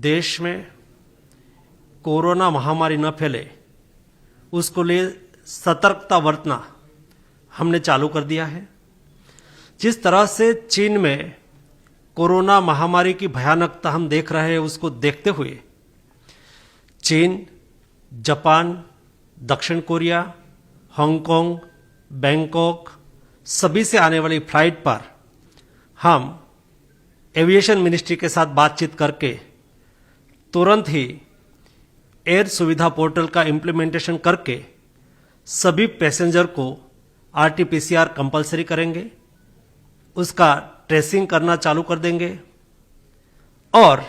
देश में कोरोना महामारी न फैले उसको लिए सतर्कता बरतना हमने चालू कर दिया है। जिस तरह से चीन में कोरोना महामारी की भयानकता हम देख रहे हैं, उसको देखते हुए चीन, जापान, दक्षिण कोरिया, हांगकांग, बैंकॉक सभी से आने वाली फ्लाइट पर हम एविएशन मिनिस्ट्री के साथ बातचीत करके तुरंत ही एयर सुविधा पोर्टल का इम्प्लीमेंटेशन करके सभी पैसेंजर को आरटीपीसीआर कंपलसरी करेंगे, उसका ट्रेसिंग करना चालू कर देंगे और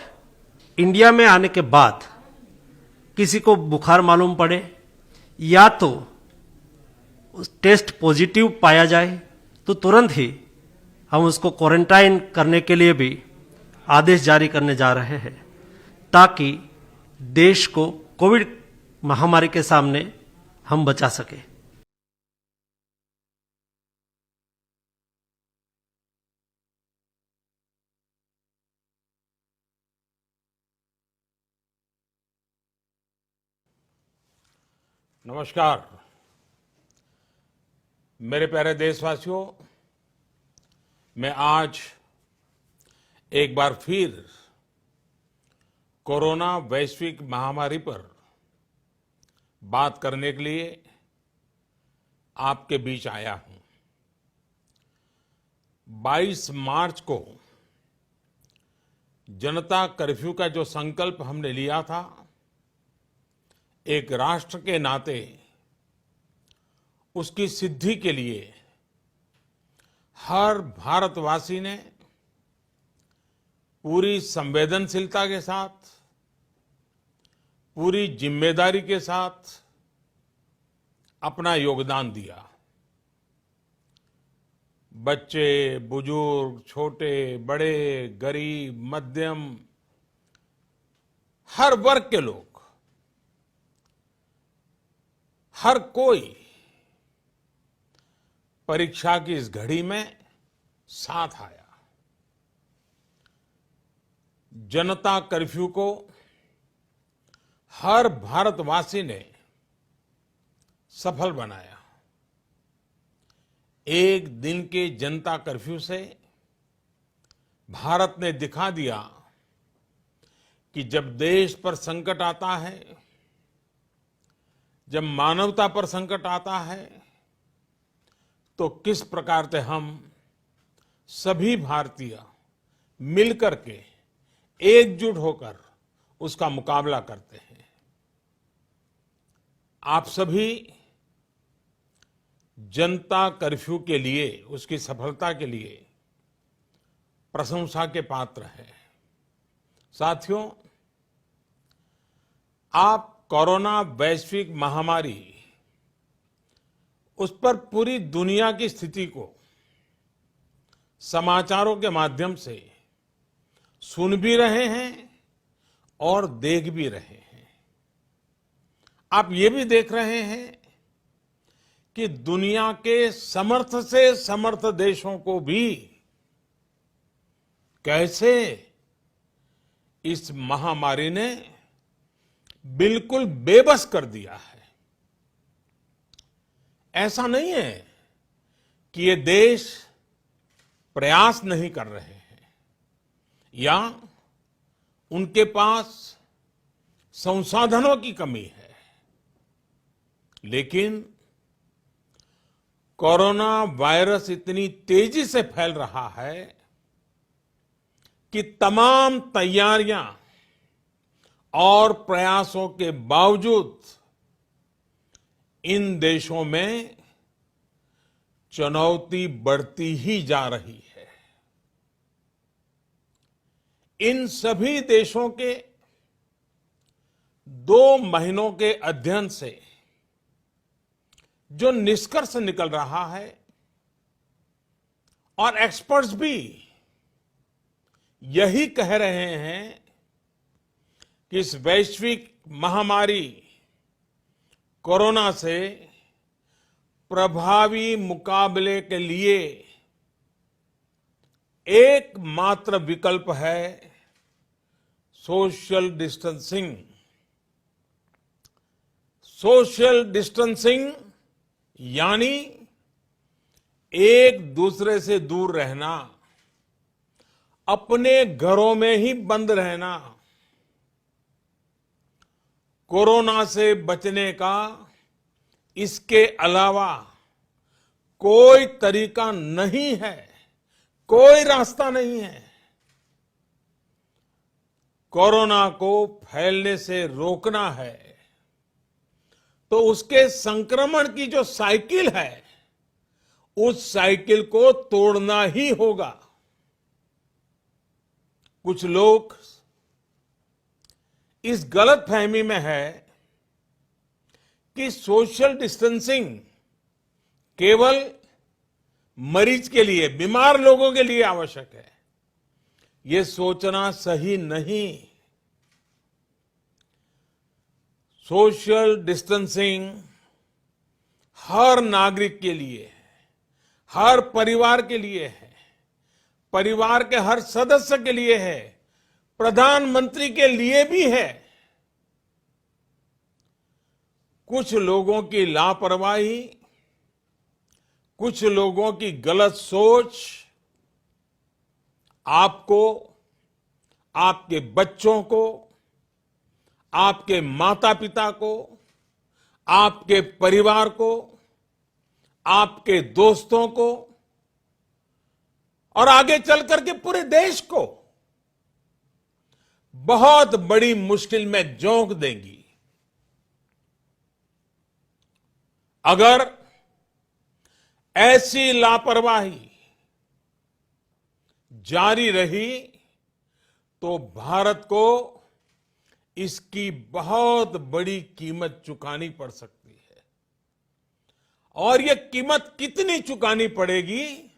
इंडिया में आने के बाद किसी को बुखार मालूम पड़े या तो टेस्ट पॉजिटिव पाया जाए तो तुरंत ही हम उसको क्वारंटाइन करने के लिए भी आदेश जारी करने जा रहे हैं, ताकि देश को कोविड महामारी के सामने हम बचा सके। नमस्कार मेरे प्यारे देशवासियों, मैं आज एक बार फिर कोरोना वैश्विक महामारी पर बात करने के लिए आपके बीच आया हूं। 22 मार्च को जनता कर्फ्यू का जो संकल्प हमने लिया था, एक राष्ट्र के नाते उसकी सिद्धि के लिए हर भारतवासी ने पूरी संवेदनशीलता के साथ, पूरी जिम्मेदारी के साथ अपना योगदान दिया। बच्चे, बुजुर्ग, छोटे, बड़े, गरीब, मध्यम, हर वर्ग के लोग, हर कोई परीक्षा की इस घड़ी में साथ आया। जनता कर्फ्यू को हर भारतवासी ने सफल बनाया। एक दिन के जनता कर्फ्यू से भारत ने दिखा दिया कि जब देश पर संकट आता है, जब मानवता पर संकट आता है, तो किस प्रकार से हम सभी भारतीय मिलकर के एकजुट होकर उसका मुकाबला करते हैं। आप सभी जनता कर्फ्यू के लिए, उसकी सफलता के लिए प्रशंसा के पात्र हैं। साथियों, आप कोरोना वैश्विक महामारी, उस पर पूरी दुनिया की स्थिति को समाचारों के माध्यम से सुन भी रहे हैं और देख भी रहे हैं। आप ये भी देख रहे हैं कि दुनिया के समर्थ से समर्थ देशों को भी कैसे इस महामारी ने बिल्कुल बेबस कर दिया है। ऐसा नहीं है कि ये देश प्रयास नहीं कर रहे हैं या उनके पास संसाधनों की कमी है, लेकिन कोरोना वायरस इतनी तेजी से फैल रहा है कि तमाम तैयारियां और प्रयासों के बावजूद इन देशों में चुनौती बढ़ती ही जा रही है। इन सभी देशों के 2 महीनों के अध्ययन से जो निष्कर्ष निकल रहा है, और एक्सपर्ट्स भी यही कह रहे हैं कि इस वैश्विक महामारी कोरोना से प्रभावी मुकाबले के लिए एकमात्र विकल्प है सोशल डिस्टेंसिंग। सोशल डिस्टेंसिंग यानी एक दूसरे से दूर रहना, अपने घरों में ही बंद रहना। कोरोना से बचने का इसके अलावा कोई तरीका नहीं है, कोई रास्ता नहीं है। कोरोना को फैलने से रोकना है तो उसके संक्रमण की जो साइकिल है, उस साइकिल को तोड़ना ही होगा। कुछ लोग इस गलतफहमी में है कि सोशल डिस्टेंसिंग केवल मरीज के लिए, बीमार लोगों के लिए आवश्यक है। ये सोचना सही नहीं। सोशल डिस्टेंसिंग हर नागरिक के लिए है, हर परिवार के लिए है, परिवार के हर सदस्य के लिए है, प्रधानमंत्री के लिए भी है। कुछ लोगों की लापरवाही, कुछ लोगों की गलत सोच आपको, आपके बच्चों को, आपके माता पिता को, आपके परिवार को, आपके दोस्तों को और आगे चल करके पूरे देश को बहुत बड़ी मुश्किल में झोंक देंगी। अगर ऐसी लापरवाही जारी रही तो भारत को इसकी बहुत बड़ी कीमत चुकानी पड़ सकती है। और यह कीमत कितनी चुकानी पड़ेगी,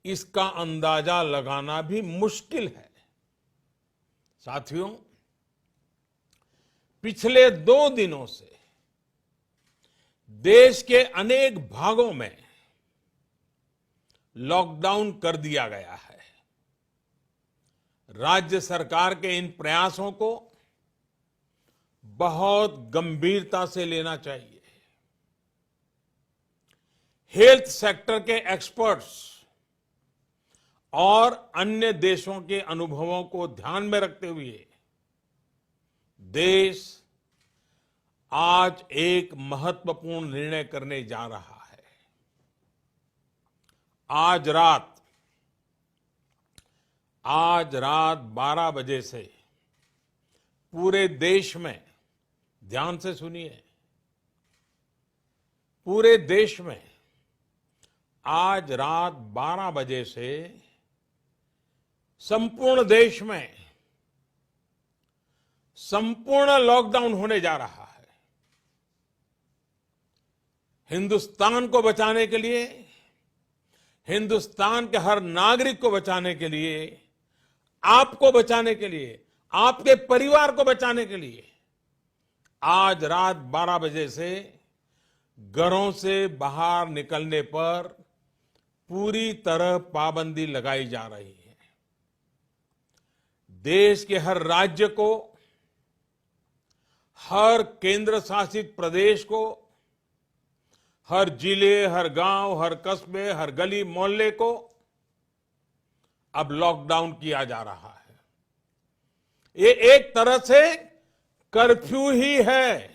इसका अंदाजा लगाना भी मुश्किल है। साथियों, पिछले 2 दिनों से देश के अनेक भागों में लॉकडाउन कर दिया गया है। राज्य सरकार के इन प्रयासों को बहुत गंभीरता से लेना चाहिए। हेल्थ सेक्टर के एक्सपर्ट्स और अन्य देशों के अनुभवों को ध्यान में रखते हुए देश आज एक महत्वपूर्ण निर्णय करने जा रहा है। आज रात 12 बजे से पूरे देश में, ध्यान से सुनिए, पूरे देश में आज रात 12 बजे से संपूर्ण देश में संपूर्ण लॉकडाउन होने जा रहा है। हिंदुस्तान को बचाने के लिए, हिंदुस्तान के हर नागरिक को बचाने के लिए, आपको बचाने के लिए, आपके परिवार को बचाने के लिए आज रात 12 बजे से घरों से बाहर निकलने पर पूरी तरह पाबंदी लगाई जा रही है। देश के हर राज्य को, हर केंद्र शासित प्रदेश को, हर जिले, हर गांव, हर कस्बे, हर गली मोहल्ले को अब लॉकडाउन किया जा रहा है। ये एक तरह से कर्फ्यू ही है।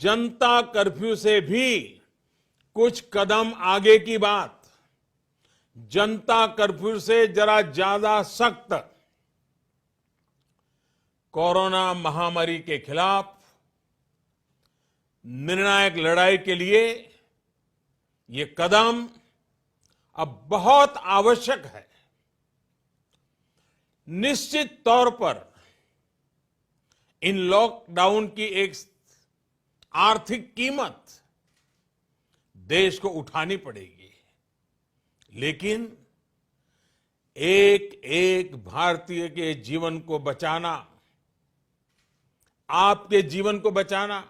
जनता कर्फ्यू से भी कुछ कदम आगे की बात। जनता कर्फ्यू से जरा ज्यादा सख्त। कोरोना महामारी के खिलाफ निर्णायक लड़ाई के लिए ये कदम अब बहुत आवश्यक है। निश्चित तौर पर इन लॉकडाउन की एक आर्थिक कीमत देश को उठानी पड़ेगी, लेकिन एक एक भारतीय के जीवन को बचाना, आपके जीवन को बचाना,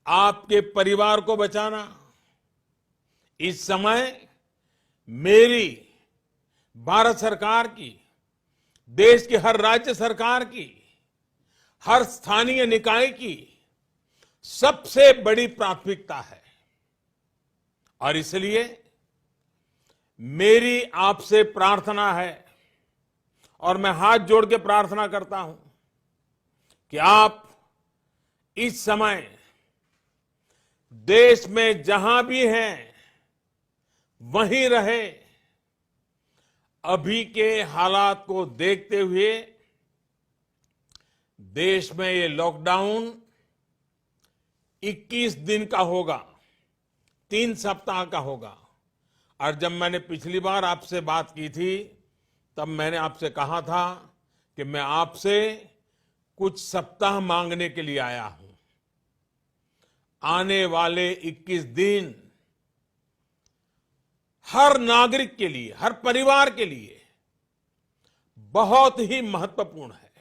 आपके परिवार को बचाना, इस समय मेरी, भारत सरकार की, देश की हर राज्य सरकार की, हर स्थानीय निकाय की सबसे बड़ी प्राथमिकता है। और इसलिए मेरी आपसे प्रार्थना है और मैं हाथ जोड़ के प्रार्थना करता हूं कि आप इस समय देश में जहां भी हैं वहीं रहे। अभी के हालात को देखते हुए देश में ये लॉकडाउन 21 दिन का होगा, 3 सप्ताह का होगा। और जब मैंने पिछली बार आपसे बात की थी तब मैंने आपसे कहा था कि मैं आपसे कुछ सप्ताह मांगने के लिए आया हूं। आने वाले 21 दिन हर नागरिक के लिए, हर परिवार के लिए बहुत ही महत्वपूर्ण है।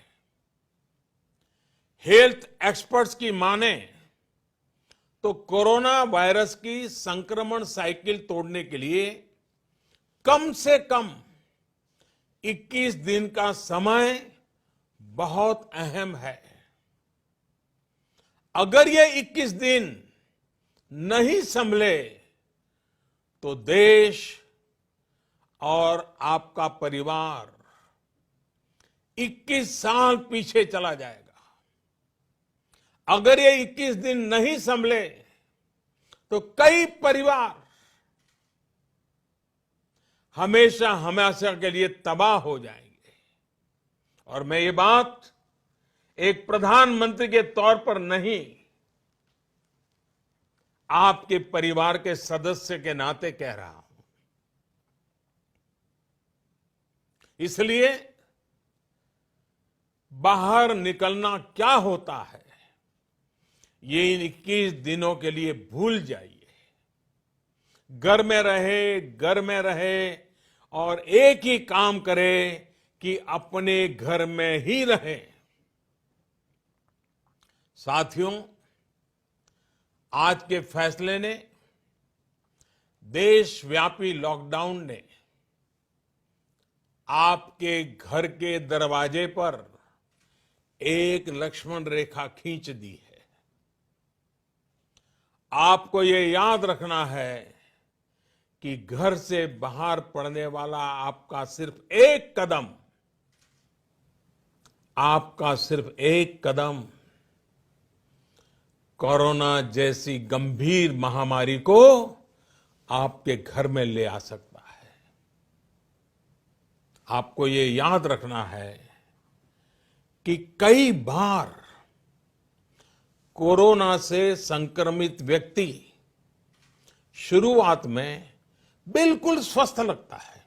हेल्थ एक्सपर्ट्स की माने तो कोरोना वायरस की संक्रमण साइकिल तोड़ने के लिए कम से कम 21 दिन का समय बहुत अहम है। अगर ये 21 दिन नहीं संभले तो देश और आपका परिवार 21 साल पीछे चला जाएगा। अगर ये 21 दिन नहीं संभले तो कई परिवार हमेशा हमेशा के लिए तबाह हो जाएंगे। और मैं ये बात एक प्रधानमंत्री के तौर पर नहीं, आपके परिवार के सदस्य के नाते कह रहा हूं। इसलिए बाहर निकलना क्या होता है ये इन 21 दिनों के लिए भूल जाइए। घर में रहे और एक ही काम करे कि अपने घर में ही रहे। साथियों, आज के फैसले ने, देशव्यापी लॉकडाउन ने आपके घर के दरवाजे पर एक लक्ष्मण रेखा खींच दी है। आपको ये याद रखना है कि घर से बाहर पड़ने वाला आपका सिर्फ एक कदम कोरोना जैसी गंभीर महामारी को आपके घर में ले आ सकता है। आपको ये याद रखना है कि कई बार कोरोना से संक्रमित व्यक्ति शुरुआत में बिल्कुल स्वस्थ लगता है।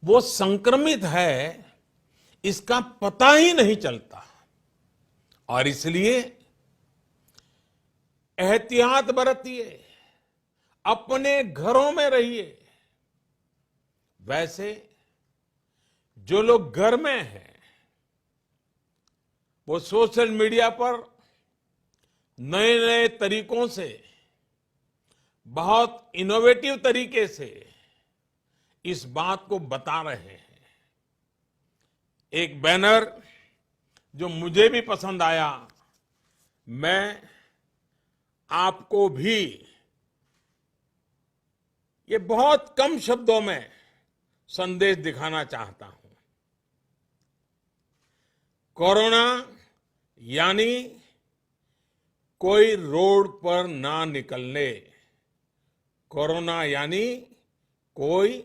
वो संक्रमित है इसका पता ही नहीं चलता। और इसलिए एहतियात बरतिए, अपने घरों में रहिए। वैसे जो लोग घर में हैं वो सोशल मीडिया पर नए नए तरीकों से, बहुत इनोवेटिव तरीके से इस बात को बता रहे हैं। एक बैनर जो मुझे भी पसंद आया, मैं आपको भी ये बहुत कम शब्दों में संदेश दिखाना चाहता हूं। कोरोना यानी कोई रोड पर ना निकलने। कोरोना यानी कोई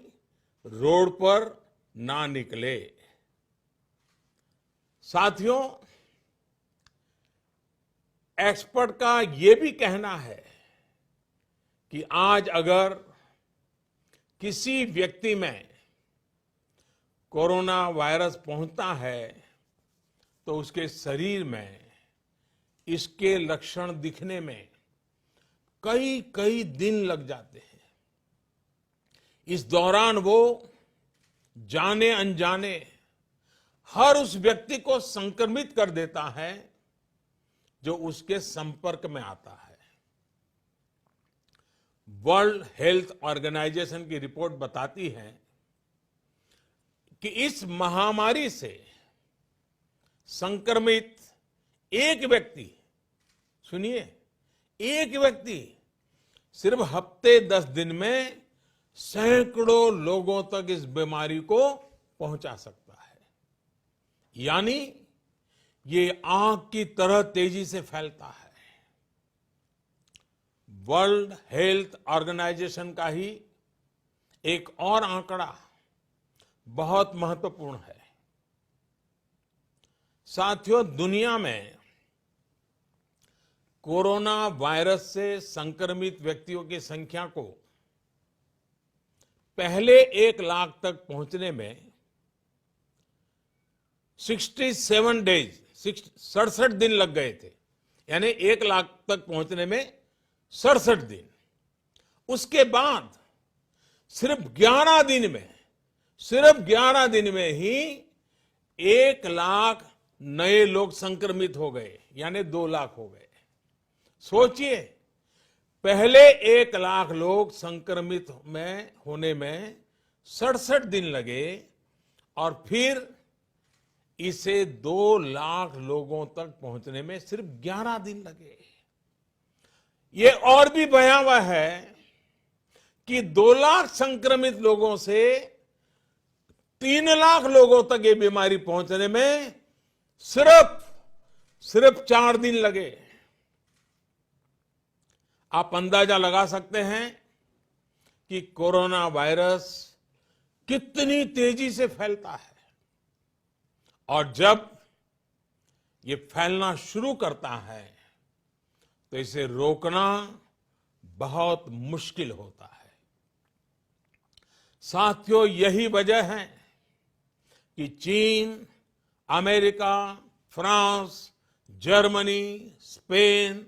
रोड पर ना निकले। साथियों, एक्सपर्ट का ये भी कहना है कि आज अगर किसी व्यक्ति में कोरोना वायरस पहुंचता है तो उसके शरीर में इसके लक्षण दिखने में कई कई दिन लग जाते हैं। इस दौरान वो जाने अनजाने हर उस व्यक्ति को संक्रमित कर देता है जो उसके संपर्क में आता है। वर्ल्ड हेल्थ ऑर्गेनाइजेशन की रिपोर्ट बताती है कि इस महामारी से संक्रमित एक व्यक्ति, सुनिए, एक व्यक्ति सिर्फ हफ्ते 10 दिन में सैकड़ों लोगों तक इस बीमारी को पहुंचा सकता है। यानी ये आग की तरह तेजी से फैलता है। वर्ल्ड हेल्थ ऑर्गेनाइजेशन का ही एक और आंकड़ा बहुत महत्वपूर्ण है। साथियों, दुनिया में कोरोना वायरस से संक्रमित व्यक्तियों की संख्या को पहले 1 लाख तक पहुंचने में 67 डेज 67 दिन लग गए थे। यानी 1 लाख तक पहुंचने में 67 दिन। उसके बाद सिर्फ 11 दिन में ही 1 लाख नए लोग संक्रमित हो गए, यानी 2 लाख हो गए। सोचिए, पहले 1 लाख लोग संक्रमित होने में 67 दिन लगे और फिर इसे 2 लाख लोगों तक पहुंचने में सिर्फ 11 दिन लगे। ये और भी भयावह है कि 2 लाख संक्रमित लोगों से 3 लाख लोगों तक ये बीमारी पहुंचने में सिर्फ 4 दिन लगे। आप अंदाजा लगा सकते हैं कि कोरोना वायरस कितनी तेजी से फैलता है, और जब ये फैलना शुरू करता है तो इसे रोकना बहुत मुश्किल होता है। साथियों, यही वजह है कि चीन, America, France, Germany, Spain,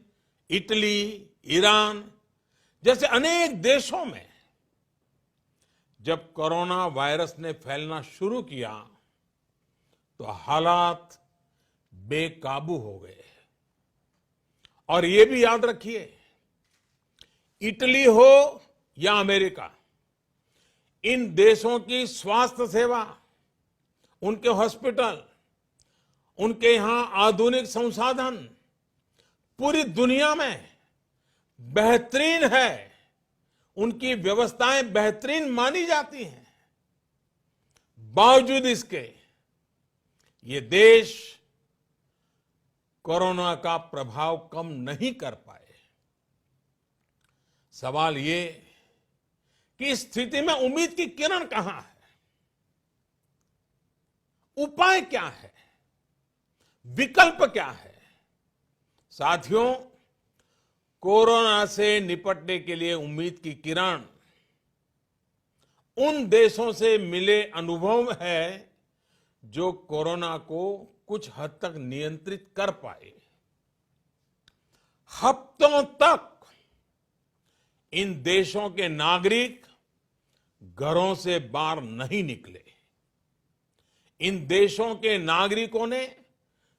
Italy, Iran जैसे अनेक देशों में जब कोरोना वायरस ने फैलना शुरू किया तो हालात बेकाबू हो गए। और ये भी याद रखिए, इटली हो या अमेरिका, इन देशों की स्वास्थ्य सेवा, उनके हॉस्पिटल, उनके यहां आधुनिक संसाधन पूरी दुनिया में बेहतरीन है। उनकी व्यवस्थाएं बेहतरीन मानी जाती हैं। बावजूद इसके ये देश कोरोना का प्रभाव कम नहीं कर पाए। सवाल ये कि इस स्थिति में उम्मीद की किरण कहां है? उपाय क्या है? विकल्प क्या है? साथियों, कोरोना से निपटने के लिए उम्मीद की किरण उन देशों से मिले अनुभव है जो कोरोना को कुछ हद तक नियंत्रित कर पाए। हफ्तों तक इन देशों के नागरिक घरों से बाहर नहीं निकले। इन देशों के नागरिकों ने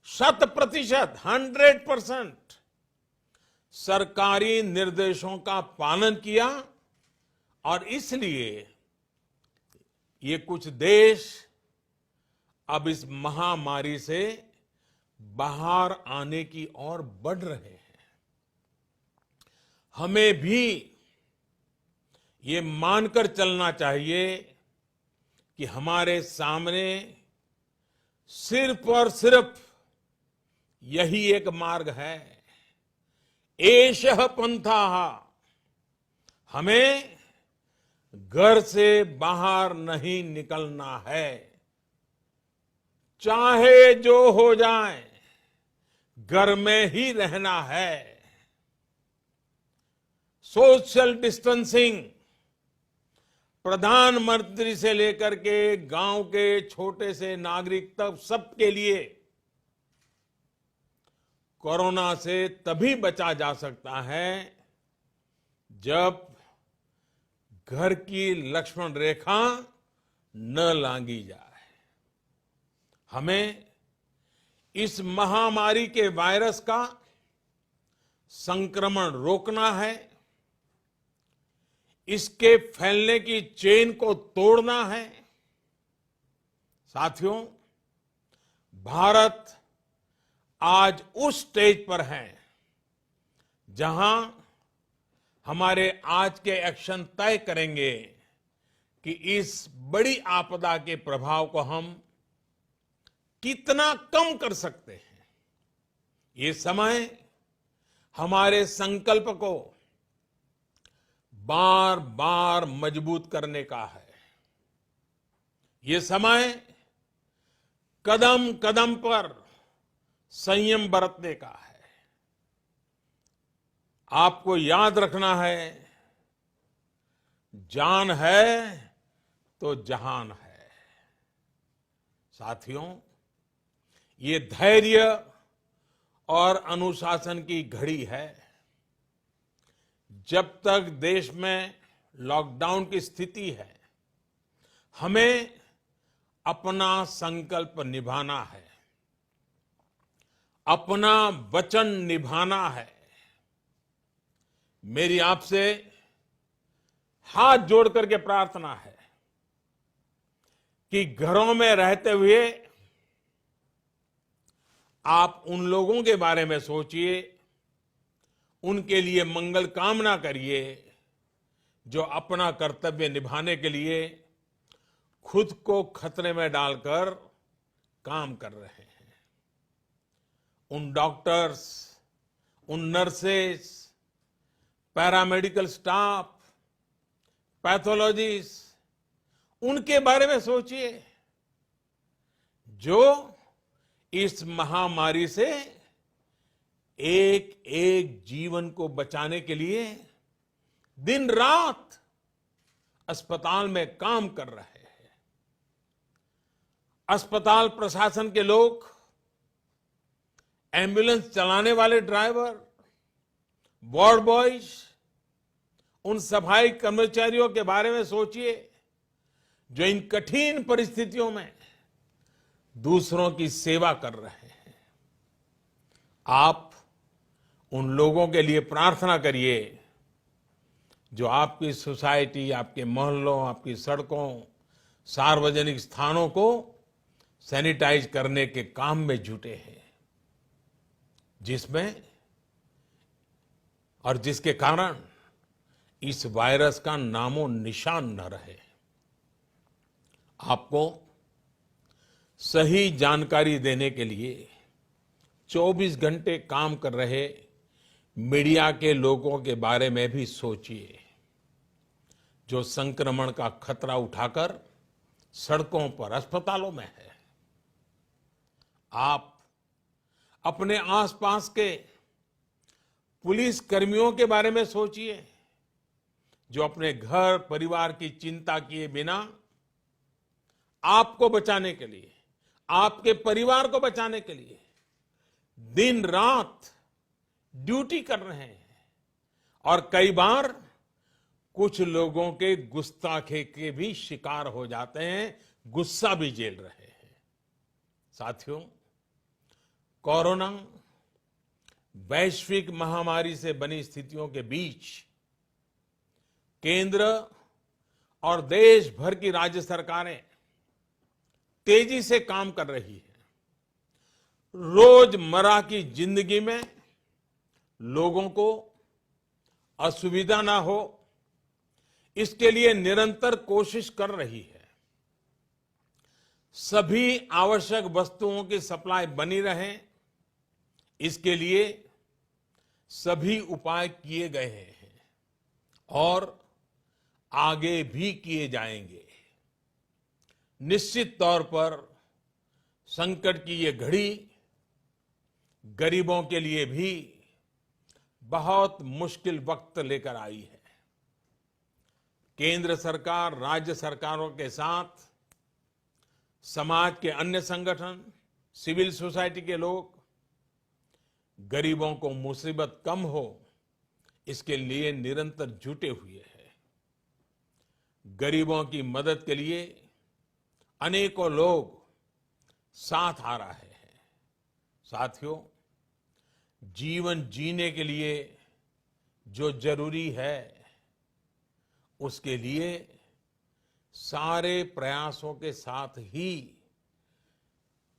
100% सरकारी निर्देशों का पालन किया, और इसलिए ये कुछ देश अब इस महामारी से बाहर आने की ओर बढ़ रहे हैं। हमें भी ये मानकर चलना चाहिए कि हमारे सामने सिर्फ और सिर्फ यही एक मार्ग है, एषः पंथाः। हमें घर से बाहर नहीं निकलना है, चाहे जो हो जाए घर में ही रहना है। सोशल डिस्टेंसिंग प्रधानमंत्री से लेकर के गांव के छोटे से नागरिक तक सबके लिए कोरोना से तभी बचा जा सकता है जब घर की लक्ष्मण रेखा न लांघी जाए। हमें इस महामारी के वायरस का संक्रमण रोकना है, इसके फैलने की चेन को तोड़ना है। साथियों, भारत आज उस स्टेज पर है जहां हमारे आज के एक्शन तय करेंगे कि इस बड़ी आपदा के प्रभाव को हम कितना कम कर सकते हैं। ये समय हमारे संकल्प को बार बार मजबूत करने का है। ये समय कदम कदम पर संयम बरतने का है। आपको याद रखना है, जान है तो जहान है। साथियों, ये धैर्य और अनुशासन की घड़ी है। जब तक देश में लॉकडाउन की स्थिति है, हमें अपना संकल्प निभाना है, अपना वचन निभाना है। मेरी आपसे हाथ जोड़ करके प्रार्थना है कि घरों में रहते हुए आप उन लोगों के बारे में सोचिए, उनके लिए मंगल कामना करिए जो अपना कर्तव्य निभाने के लिए खुद को खतरे में डालकर काम कर रहे हैं। उन डॉक्टर्स, उन नर्सेस, पैरामेडिकल स्टाफ, पैथोलॉजिस्ट, उनके बारे में सोचिए जो इस महामारी से एक एक जीवन को बचाने के लिए दिन रात अस्पताल में काम कर रहे हैं। अस्पताल प्रशासन के लोग, एम्बुलेंस चलाने वाले ड्राइवर, वार्ड बॉयज, उन सफाई कर्मचारियों के बारे में सोचिए जो इन कठिन परिस्थितियों में दूसरों की सेवा कर रहे हैं। आप उन लोगों के लिए प्रार्थना करिए जो आपकी सोसाइटी, आपके मोहल्लों, आपकी सड़कों, सार्वजनिक स्थानों को सैनिटाइज करने के काम में जुटे हैं, जिसमें और जिसके कारण इस वायरस का नामो निशान न रहे। आपको सही जानकारी देने के लिए 24 घंटे काम कर रहे मीडिया के लोगों के बारे में भी सोचिए जो संक्रमण का खतरा उठाकर सड़कों पर, अस्पतालों में है। आप अपने आसपास के पुलिस कर्मियों के बारे में सोचिए जो अपने घर परिवार की चिंता किए बिना आपको बचाने के लिए, आपके परिवार को बचाने के लिए दिन रात ड्यूटी कर रहे हैं और कई बार कुछ लोगों के गुस्ताखी के भी शिकार हो जाते हैं, गुस्सा भी झेल रहे हैं। साथियों, कोरोना वैश्विक महामारी से बनी स्थितियों के बीच केंद्र और देश भर की राज्य सरकारें तेजी से काम कर रही है। रोजमर्रा की जिंदगी में लोगों को असुविधा ना हो, इसके लिए निरंतर कोशिश कर रही है। सभी आवश्यक वस्तुओं की सप्लाई बनी रहे, इसके लिए सभी उपाय किए गए हैं और आगे भी किए जाएंगे। निश्चित तौर पर संकट की ये घड़ी गरीबों के लिए भी बहुत मुश्किल वक्त लेकर आई है। केंद्र सरकार, राज्य सरकारों के साथ समाज के अन्य संगठन, सिविल सोसाइटी के लोग गरीबों को मुसीबत कम हो, इसके लिए निरंतर जुटे हुए हैं। गरीबों की मदद के लिए अनेकों लोग साथ आ रहे हैं। साथियों, जीवन जीने के लिए जो जरूरी है, उसके लिए सारे प्रयासों के साथ ही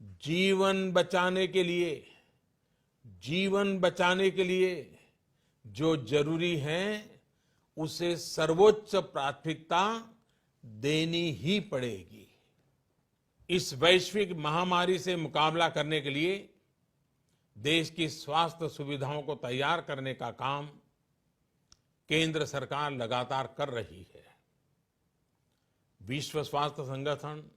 जीवन बचाने के लिए जो जरूरी है उसे सर्वोच्च प्राथमिकता देनी ही पड़ेगी। इस वैश्विक महामारी से मुकाबला करने के लिए देश की स्वास्थ्य सुविधाओं को तैयार करने का काम केंद्र सरकार लगातार कर रही है। विश्व स्वास्थ्य संगठन,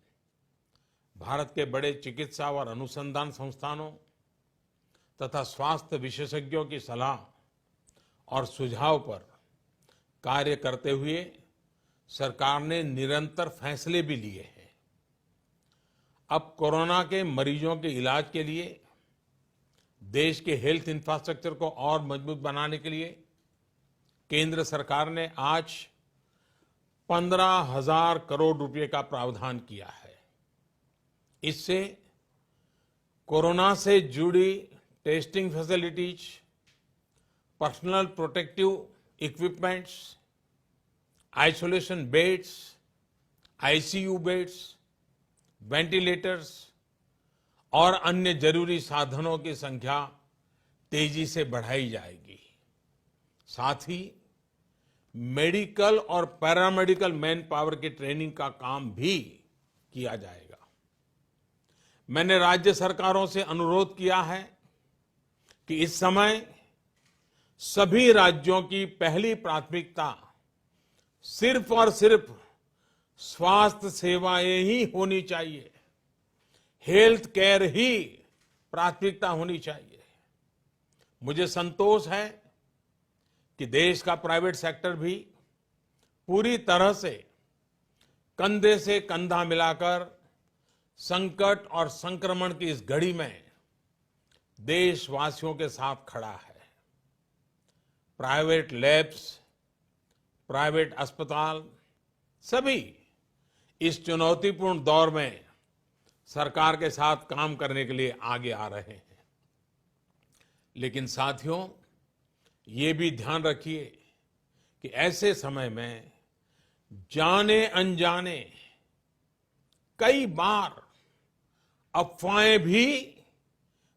भारत के बड़े चिकित्सा और अनुसंधान संस्थानों तथा स्वास्थ्य विशेषज्ञों की सलाह और सुझाव पर कार्य करते हुए सरकार ने निरंतर फैसले भी लिए हैं। अब कोरोना के मरीजों के इलाज के लिए देश के हेल्थ इंफ्रास्ट्रक्चर को और मजबूत बनाने के लिए केंद्र सरकार ने आज 15,000 करोड़ रुपए का प्रावधान किया है। इससे कोरोना से जुड़ी testing facilities, personal protective equipments, isolation beds, ICU beds, ventilators और अन्य जरूरी साधनों की संख्या तेजी से बढ़ाई जाएगी। साथ ही मेडिकल और पैरामेडिकल मैन पावर की ट्रेनिंग का काम भी किया जाएगा। मैंने राज्य सरकारों से अनुरोध किया है कि इस समय सभी राज्यों की पहली प्राथमिकता सिर्फ और सिर्फ स्वास्थ्य सेवाएं ही होनी चाहिए, हेल्थ केयर ही प्राथमिकता होनी चाहिए। मुझे संतोष है कि देश का प्राइवेट सेक्टर भी पूरी तरह से कंधा मिलाकर संकट और संक्रमण की इस घड़ी में देशवासियों के साथ खड़ा है। प्राइवेट लैब्स, प्राइवेट अस्पताल सभी इस चुनौतीपूर्ण दौर में सरकार के साथ काम करने के लिए आगे आ रहे हैं। लेकिन साथियों, ये भी ध्यान रखिए कि ऐसे समय में जाने अनजाने कई बार अफवाहें भी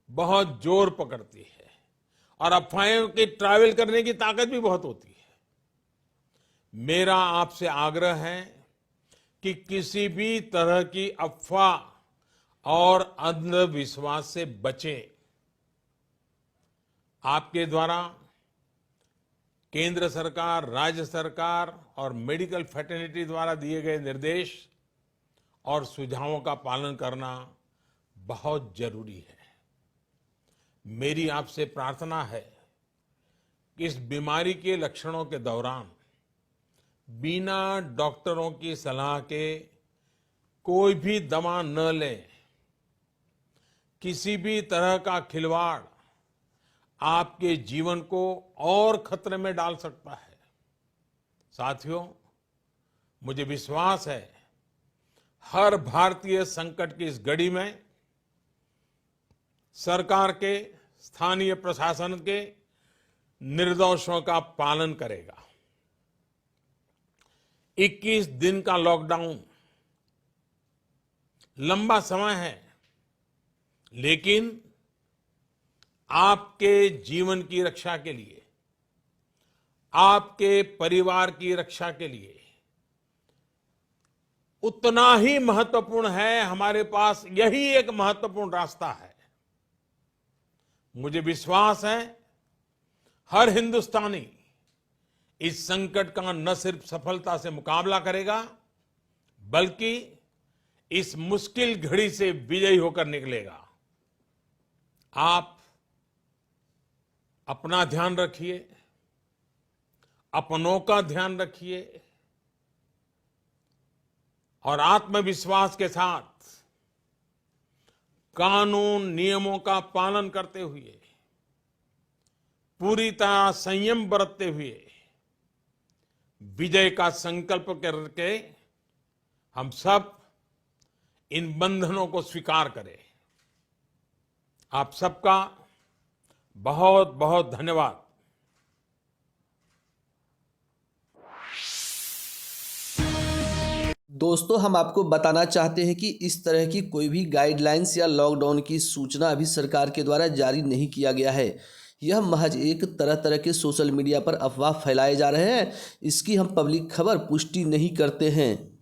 बहुत जोर पकड़ती है और अफवाहों की ट्रैवल करने की ताकत भी बहुत होती है। मेरा आपसे आग्रह है कि किसी भी तरह की अफवाह और अंधविश्वास से बचें। आपके द्वारा केंद्र सरकार, राज्य सरकार और मेडिकल फ्रेटर्निटी द्वारा दिए गए निर्देश और सुझावों का पालन करना बहुत जरूरी है। मेरी आपसे प्रार्थना है कि इस बीमारी के लक्षणों के दौरान बिना डॉक्टरों की सलाह के कोई भी दवा न लें। किसी भी तरह का खिलवाड़ आपके जीवन को और खतरे में डाल सकता है। साथियों, मुझे विश्वास है हर भारतीय संकट की इस घड़ी में सरकार के, स्थानीय प्रशासन के निर्देशों का पालन करेगा। 21 दिन का लॉकडाउन लंबा समय है, लेकिन आपके जीवन की रक्षा के लिए, आपके परिवार की रक्षा के लिए उतना ही महत्वपूर्ण है। हमारे पास यही एक महत्वपूर्ण रास्ता है। मुझे विश्वास है हर हिंदुस्तानी इस संकट का न सिर्फ सफलता से मुकाबला करेगा, बल्कि इस मुश्किल घड़ी से विजयी होकर निकलेगा। आप अपना ध्यान रखिए, अपनों का ध्यान रखिए और आत्मविश्वास के साथ कानून नियमों का पालन करते हुए, पूरी तरह संयम बरतते हुए विजय का संकल्प करके हम सब इन बंधनों को स्वीकार करें। आप सबका बहुत बहुत धन्यवाद। दोस्तों, हम आपको बताना चाहते हैं कि इस तरह की कोई भी गाइडलाइंस या लॉकडाउन की सूचना अभी सरकार के द्वारा जारी नहीं किया गया है। यह महज एक तरह तरह के सोशल मीडिया पर अफवाह फैलाए जा रहे हैं। इसकी हम पब्लिक खबर पुष्टि नहीं करते हैं।